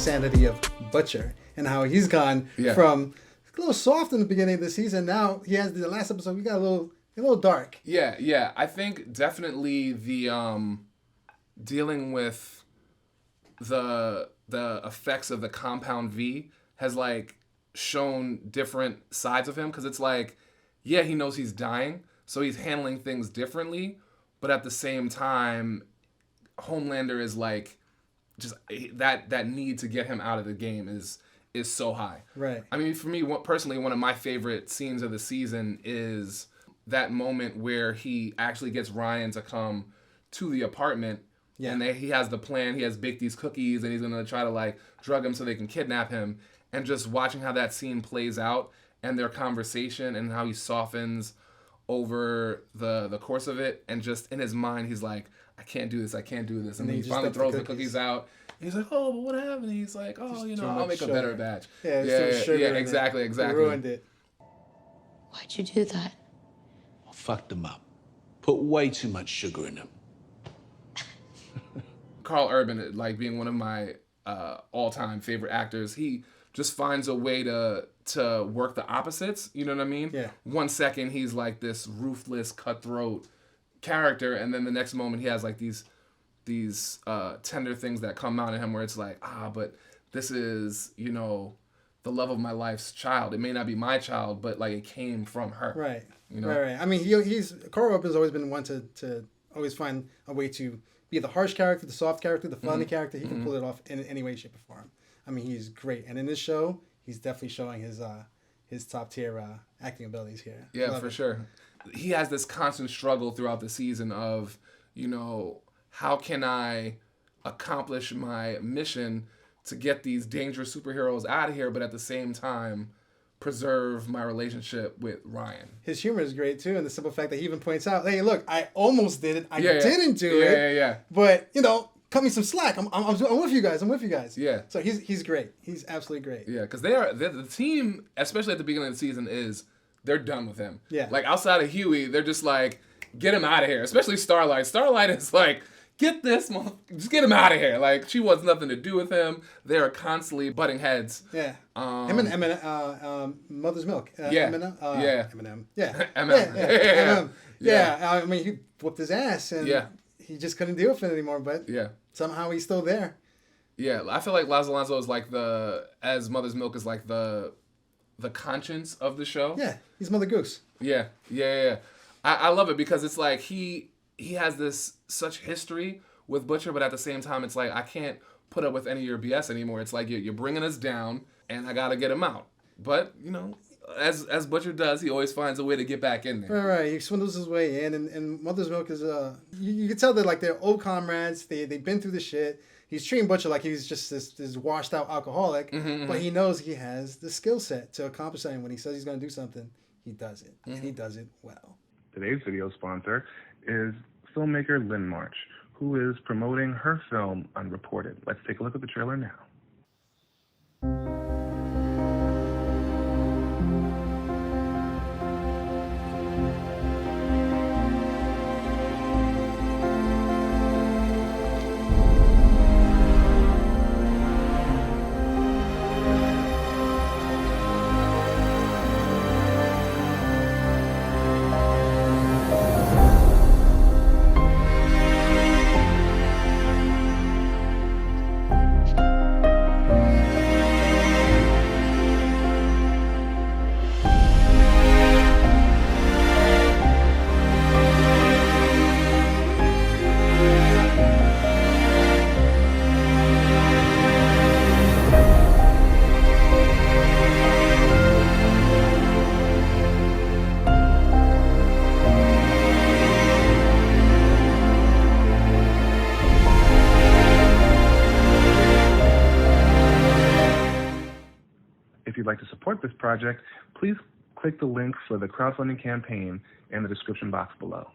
insanity of Butcher and how he's gone from a little soft in the beginning of the season. Now he has the last episode. We got a little dark. Yeah. I think definitely the dealing with the effects of the compound V has like shown different sides of him, because it's like, yeah, he knows he's dying, so he's handling things differently, but at the same time, Homelander is like, just that need to get him out of the game is so high. Right. I mean, for me personally, one of my favorite scenes of the season is that moment where he actually gets Ryan to come to the apartment. Yeah. And he has the plan. He has baked these cookies, and he's going to try to like drug him so they can kidnap him. And just watching how that scene plays out and their conversation and how he softens over the course of it. And just in his mind, he's like, I can't do this. And then he finally throws the cookies out. And he's like, oh, but what happened? And he's like, oh, I'll make a better batch. Yeah, exactly. Ruined it. Why'd you do that? I fucked them up. Put way too much sugar in them. Carl Urban, like being one of my all-time favorite actors, he just finds a way to work the opposites. You know what I mean? Yeah. 1 second he's like this ruthless, cutthroat character, and then the next moment he has like these tender things that come out of him where it's like, but this is, the love of my life's child. It may not be my child, but like it came from her. Right. You know? Right. I mean, Carl Urban's always been one to always find a way to be the harsh character, the soft character, the funny character. He can pull it off in any way, shape, or form. I mean, he's great. And in this show, he's definitely showing his top tier acting abilities here. Yeah, for sure. He has this constant struggle throughout the season of, how can I accomplish my mission to get these dangerous superheroes out of here, but at the same time preserve my relationship with Ryan. His humor is great too, and the simple fact that he even points out, hey, look, I almost did it. I didn't do it. Yeah. But, cut me some slack. I'm with you guys. Yeah. So he's great. He's absolutely great. Yeah, because the team, especially at the beginning of the season, they're done with him. Yeah. Like outside of Huey, they're just like, get him out of here. Especially Starlight. Starlight is like, just get him out of here. Like, she wants nothing to do with him. They are constantly butting heads. Yeah. Him and Eminem, Mother's Milk. Eminem. Eminem. Yeah. Eminem. Yeah. I mean, he whooped his ass, and he just couldn't deal with it anymore. But somehow he's still there. Yeah, I feel like Laz Alonso is like as Mother's Milk is like the conscience of the show. Yeah, he's Mother Goose. Yeah. I love it because it's like he has this such history with Butcher, but at the same time, it's like, I can't put up with any of your BS anymore. It's like, you're bringing us down, and I got to get him out. But, as Butcher does, he always finds a way to get back in there. Right. He swindles his way in, and Mother's Milk is, you can tell that, they're old comrades. They've been through the shit. He's treating Butcher like he's just this washed out alcoholic, but he knows he has the skill set to accomplish something. When he says he's going to do something, he does it, and he does it well. Today's video sponsor is filmmaker Lynn March, who is promoting her film Unreported. Let's take a look at the trailer now. If you'd like to support this project, please click the link for the crowdfunding campaign in the description box below.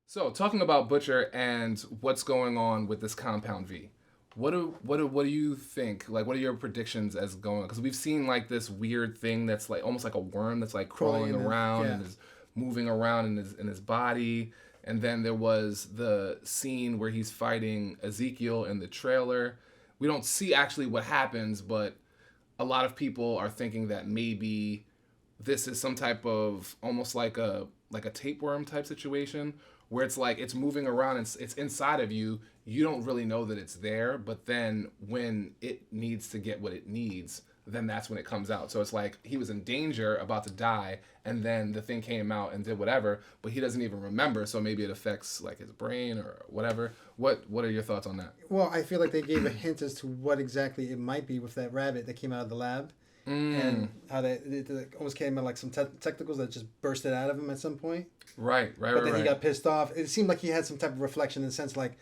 So, talking about Butcher and what's going on with this Compound V, what do you think? Like, what are your predictions as going? Because we've seen like this weird thing that's like almost like a worm that's like crawling around and is moving around in his body. And then there was the scene where he's fighting Ezekiel in the trailer. we don't see actually what happens, but a lot of people are thinking that maybe this is some type of almost like a tapeworm type situation where it's like it's moving around and it's inside of you. You don't really know that it's there, but then when it needs to get what it needs, then that's when it comes out. So it's like he was in danger, about to die, and then the thing came out and did whatever, but he doesn't even remember. So maybe it affects like his brain or whatever. What are your thoughts on that? Well, I feel like they gave a hint as to what exactly it might be with that rabbit that came out of the lab. And how it almost came out like some technicals that just bursted out of him at some point. Right. But then he got pissed off. It seemed like he had some type of reflection in the sense like,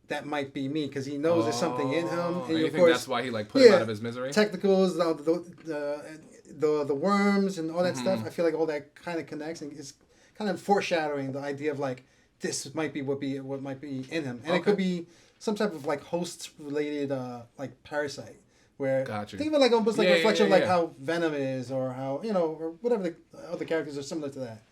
that might be me, because he knows there's something in him. And you think that's why he like put him out of his misery? Technicals, the worms and all that stuff. I feel like all that kind of connects and is kind of foreshadowing the idea of like this might be what might be in him, and it could be some type of like host related like parasite. Where think of it like almost like a reflection of like how Venom is, or how or whatever the other characters are similar to that.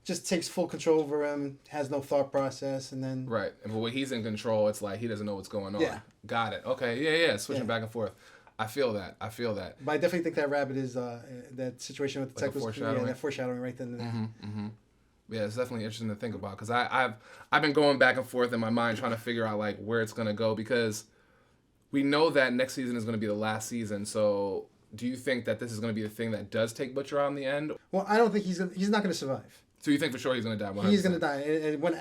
Just takes full control over him, has no thought process, and then... Right. But when he's in control, it's like he doesn't know what's going on. Yeah. Got it. Okay. Yeah. Switching back and forth. I feel that. But I definitely think that rabbit is that situation with the like technicals. Yeah, that foreshadowing right then and there. Yeah, it's definitely interesting to think about, because I've been going back and forth in my mind trying to figure out like where it's going to go, because we know that next season is going to be the last season. So do you think that this is going to be the thing that does take Butcher out in the end? Well, I don't think he's not going to survive. So you think for sure he's going to die? 100%? He's going to die. And what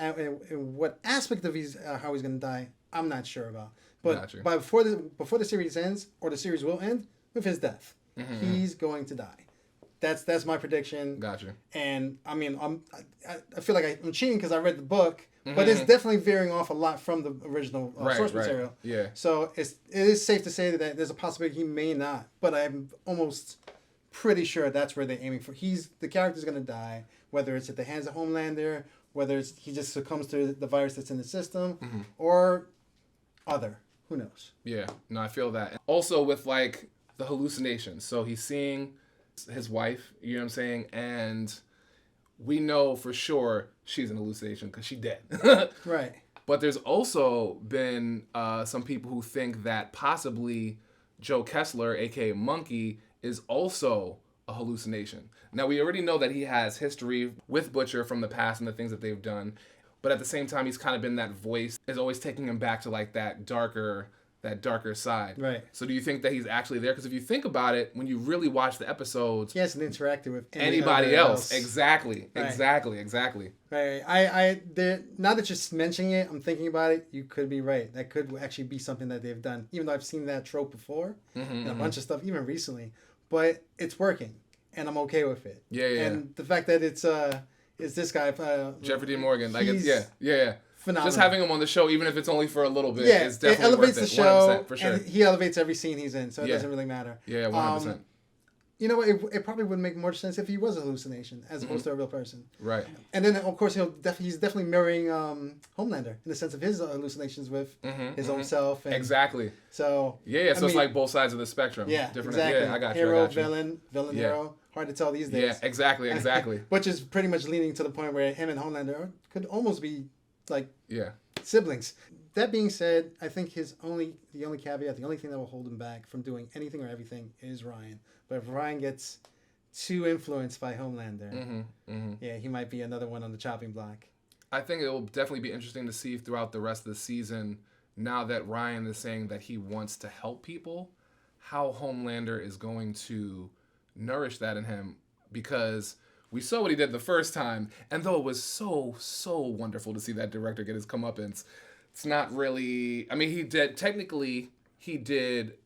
aspect of how he's going to die, I'm not sure about. But before the series ends, or the series will end, with his death. He's going to die. That's my prediction. Gotcha. And I mean, I feel like I'm cheating because I read the book, but it's definitely veering off a lot from the original source material. Yeah. So it is safe to say that there's a possibility he may not, but I'm almost pretty sure that's where they're aiming for. The character's going to die, whether it's at the hands of Homelander, whether he just succumbs to the virus that's in the system, or other. Who knows? Yeah. No, I feel that. Also with like the hallucinations. So he's seeing his wife, you know what I'm saying? And we know for sure she's an hallucination because she's dead. Right. But there's also been some people who think that possibly Joe Kessler, a.k.a. Monkey, is also a hallucination. Now, we already know that he has history with Butcher from the past and the things that they've done. But at the same time, he's kind of been that voice, is always taking him back to like that darker side. Right. So do you think that he's actually there? Because if you think about it, when you really watch the episodes, he hasn't interacted with anybody else. Exactly. Right. Exactly. Right. Now that you're mentioning it, I'm thinking about it. You could be right. That could actually be something that they've done. Even though I've seen that trope before, and a bunch of stuff, even recently. But it's working, and I'm okay with it. Yeah. And the fact that it's this guy, Jeffrey Dean Morgan, like yeah. Phenomenal. Just having him on the show, even if it's only for a little bit, is definitely it elevates worth the show, 100%, for sure. and he elevates every scene he's in, so it doesn't really matter. Yeah, 100%. You know what? It probably would make more sense if he was a hallucination as opposed to a real person. Right. And then, of course, he's definitely mirroring Homelander in the sense of his hallucinations with his own self. And exactly. So so it's like both sides of the spectrum. Yeah, different. Exactly. Yeah, I got you. Hero, villain, hero. Hard to tell these days. Yeah, exactly. Which is pretty much leaning to the point where him and Homelander could almost be like siblings. That being said, I think the only caveat, the only thing that will hold him back from doing anything or everything is Ryan. But if Ryan gets too influenced by Homelander, he might be another one on the chopping block. I think it will definitely be interesting to see throughout the rest of the season, now that Ryan is saying that he wants to help people, how Homelander is going to nourish that in him, because we saw what he did the first time, and though it was so wonderful to see that director get his comeuppance, it's not really... I mean, he did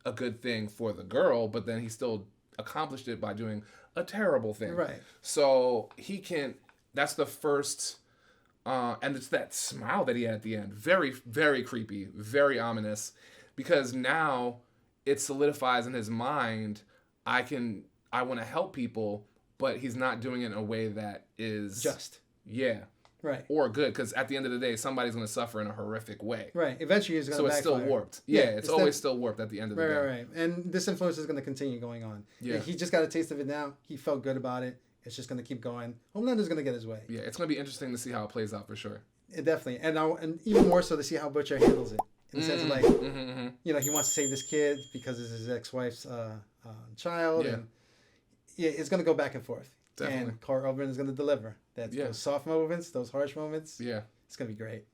a good thing for the girl, but then he still accomplished it by doing a terrible thing. Right. So he can... That's the first... and it's that smile that he had at the end. Very, very creepy. Very ominous. Because now it solidifies in his mind, I want to help people, but he's not doing it in a way that is... just. Yeah. Right. Or good, because at the end of the day, somebody's going to suffer in a horrific way. Right. Eventually it's going to backfire. So it's still warped. Yeah, it's always still warped at the end of the day. Right. And this influence is going to continue going on. Yeah. He just got a taste of it now. He felt good about it. It's just going to keep going. Homelander's going to get his way. Yeah, it's going to be interesting to see how it plays out for sure. Definitely. And even more so to see how Butcher handles it in the sense of like, you know, he wants to save this kid because it's his ex-wife's child, and it's gonna go back and forth. Definitely. And Carl Urban is gonna deliver those soft moments, those harsh moments. Yeah, it's gonna be great.